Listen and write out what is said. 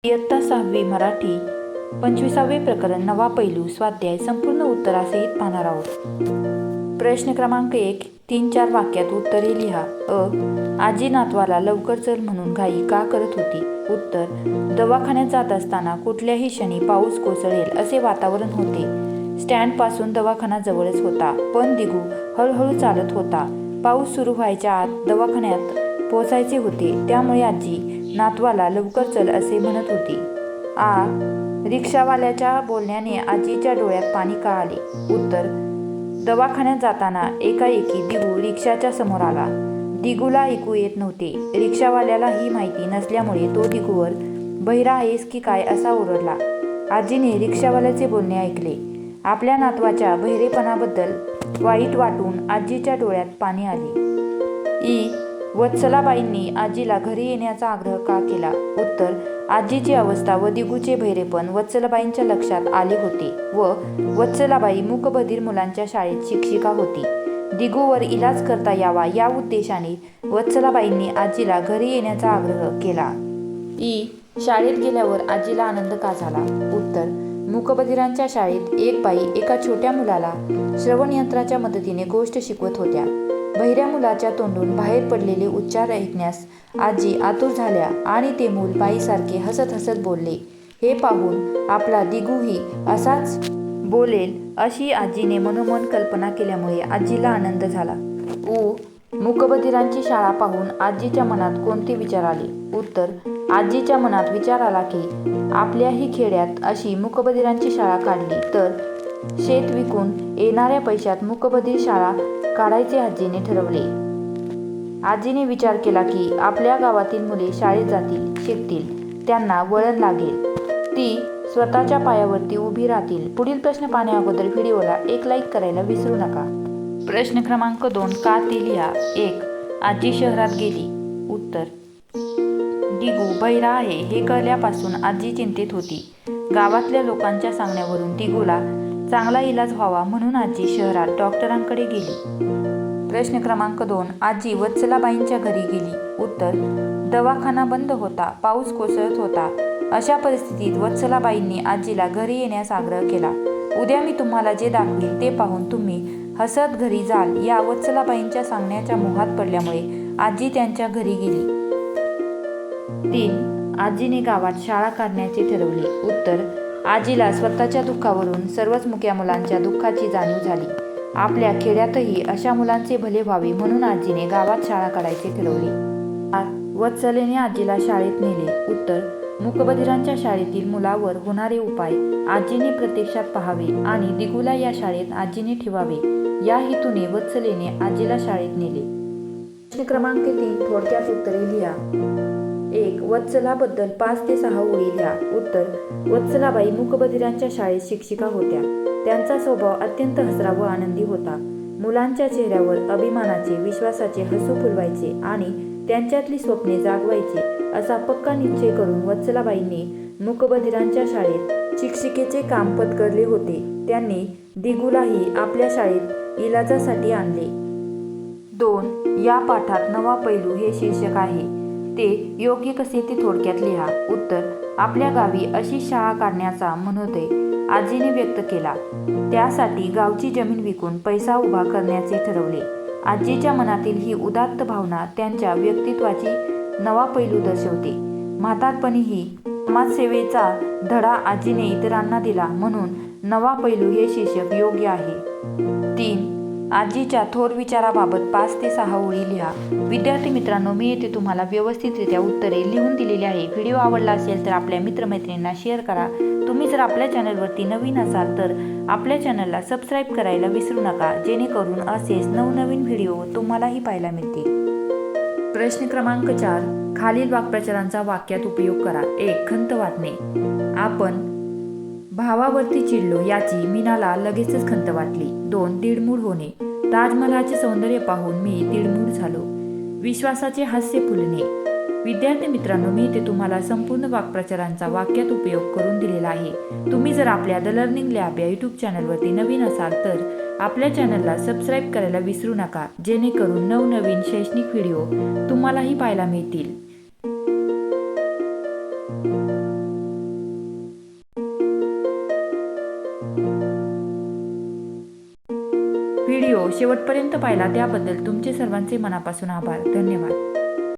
इयत्ता 6वी मराठी 25वे प्रकरण नवा पैलू स्वाध्याय संपूर्ण उत्तरासहित पाहणार आहोत। प्रश्न क्रमांक 1 3-4 वाक्यात उत्तरे लिहा। आजी नातवाला लवकर चल म्हणून घाई का करत होती? उत्तर, दवाखान्यात जात असताना कुठल्याही क्षणी पाऊस कोसळेल असे वातावरण होते। स्टँडपासून दवाखाना जवळच होता, पण दिगू हळूहळू चालत होता। पाऊस सुरू व्हायच्या आत दवाखान्यात पोचायचे होते, त्यामुळे आजी नातवाला लवकर चल असे म्हणत होती। रिक्षावाल्याच्या बोलण्याने आजीच्या डोळ्यात पाणी का आले? उत्तर, दवाखान्यात जाताना एकाएकी दिगू रिक्षाच्या समोर आला। दिगूला ऐकू येत नव्हते। रिक्षावाल्याला ही माहिती नसल्यामुळे तो दिगूवर बहिरा आहेस की काय असा ओरडला। आजीने रिक्षावाल्याचे बोलणे ऐकले। आपल्या नातवाच्या बहिरेपणाबद्दल वाईट वाटून आजीच्या डोळ्यात पाणी आले। वत्सलाबाईंनी आजीला घरी येण्याचा आग्रह का केला? उत्तर, आजीची अवस्था व दिगूचे बहिरेपण वत्सलाबाईंच्या लक्षात आले होते व वत्सलाबाई मूकबधिर मुलांच्या शाळेत शिक्षिका होती। दिगूवर इलाज करता यावा या उद्देशाने वत्सलाबाईंनी आजीला घरी येण्याचा आग्रह केला। शाळेत गेल्यावर आजीला आनंद का झाला? उत्तर, मूकबधिरांच्या शाळेत एक बाई एका छोट्या मुलाला श्रवणयंत्राच्या मदतीने गोष्ट शिकवत होत्या। बहिऱ्या मुलाच्या तोंडून बाहेर पडलेले उच्चार ऐकण्यास आजी आतुर झाल्या आणि ते मूल बाईसारखे हसत हसत बोलले। हे पाहून आपला दिगूही असाच बोलेल अशी आजीने मनोमन कल्पना केल्यामुळे आजीला आनंद झाला। मूकबधिरांची शाळा पाहून आजीच्या मनात कोणते विचार आले? उत्तर, आजीच्या मनात विचार आला की आपल्याही खेड्यात अशी मूकबधिरांची शाळा काढली तर शेत विकून येणाऱ्या पैशात मूकबधिर शाळा काढायचे आजीने ठरवले। आजीने विचार केला की आपल्या गावातील मुले शाळेत जातील, शिकतील, त्यांना वळण लागेल, ती स्वतःच्या पायावरती उभी राहतील। पुढील प्रश्न पाहण्या अगोदर व्हिडिओला एक लाईक करायला विसरू नका। प्रश्न क्रमांक 2 का ते लिहा। 1 आजी शहरात गेली। उत्तर, दिगू बहिरा आहे हे कळल्यापासून आजी चिंतेत होती। गावातल्या लोकांच्या सांगण्यावरून दिगूला चांगला इलाज व्हावा म्हणून आजी शहरात डॉक्टरांकडे गेली। प्रश्न क्रमांक 2 आजी वत्सलाबाईंच्या घरी गेली। उत्तर, दवाखाना बंद होता, पाऊस कोसळत होता। अशा परिस्थितीत वत्सलाबाईंनी आजीला घरी येण्यास आग्रह केला। उद्या मी तुम्हाला जे दाखवेल ते पाहून तुम्ही हसत घरी जाल या वत्सलाबाईंच्या सांगण्याच्या मोहात पडल्यामुळे आजी त्यांच्या घरी गेली। 3 आजीने गावात शाळा काढण्याचे ठरवले। उत्तर, आजीला स्वतःच्या दुःखावरून सर्वच मुक्या मुलांच्या दुःखाची जाणीव झाली। आपल्या खेड्यातही अशा मुलांचे भले व्हावे म्हणून आजीने गावात शाळा काढायचे ठरवले। वत्सलेने आजीला शाळेत नेले। उत्तर, मूकबधिरांच्या शाळेतील मुलावर होणारे उपाय आजीने प्रत्यक्षात पाहावे आणि दिगूला या शाळेत आजीने ठेवावे या हेतूने वत्सलेने आजीला शाळेत नेले। प्रश्न क्रमांक 3 थोडक्यात उत्तरे लिहा। 1 वत्सलाबद्दल 5 ते 6 ओळी लिहा। उत्तर, वत्सलाबाई मूकबधिरांच्या शाळेत शिक्षिका होत्या। त्यांचा स्वभाव अत्यंत हसरा व आनंदी होता। मुलांच्या चेहऱ्यावर अभिमानाचे, विश्वासाचे हसू फुलवायचे आणि त्यांच्यातली स्वप्ने जागवायचे असा पक्का निश्चय करून वत्सलाबाईंनी मूकबधिरांच्या शाळेत शिक्षिकेचे काम पत्करले होते। त्यांनी दिगूलाही आपल्या शाळेत इलाजासाठी आणले। 2 या पाठात नवा पैलू हे शीर्षक आहे, ते योग्य कसे ते थोडक्यात लिहा। उत्तर, आपल्या गावी अशी शाळा काढण्याचा मनोदय आजीने व्यक्त केला। त्यासाठी गावची जमीन विकून पैसा उभा करण्याचे ठरवले। आजीच्या मनातील ही उदात्त भावना त्यांच्या व्यक्तित्वाची नवा पैलू दर्शवते। म्हातारपणीही समाजसेवेचा धडा आजीने इतरांना दिला म्हणून नवा पैलू हे शीर्षक योग्य आहे। 3 आजीच्या थोर विचाराबाबत 5 ते 6 ओळी लिहा। विद्यार्थी मित्रांनो, मी येथे तुम्हाला व्यवस्थितरित्या उत्तरे लिहून दिलेली आहे। व्हिडिओ आवडला असेल तर आपल्या मित्रमैत्रिणींना शेअर करा। तुम्ही जर आपल्या चॅनलवरती नवीन असाल तर आपल्या चॅनलला सबस्क्राईब करायला विसरू नका, जेणेकरून असेच नवनवीन व्हिडिओ तुम्हालाही पाहायला मिळतील। प्रश्न क्रमांक 4 खालील वाक्प्रचारांचा वाक्यात उपयोग करा। 1 खंत वाटणे, आपण भावावरती चिडलो याची मीनाला लगेचच खंत वाटली। 2 तिडमूड होणे, ताजमहालाचे सौंदर्य पाहून मी तिडमूड झालो। विश्वासाचे हास्य फुलणे। विद्यार्थी मित्रांनो, मी इथे तुम्हाला संपूर्ण वाक्प्रचारांचा वाक्यात उपयोग करून दिलेला आहे। तुम्ही जर आपल्या द लर्निंग लॅब या यूट्यूब चॅनलवरती नवीन असाल तर आपल्या चॅनलला सबस्क्राईब करायला विसरू नका, जेणेकरून नवनवीन शैक्षणिक व्हिडिओ तुम्हालाही पाहायला मिळतील। व्हिडिओ शेवटपर्यंत पाहिला त्याबद्दल तुमचे सर्वांचे मनापासून आभार. धन्यवाद.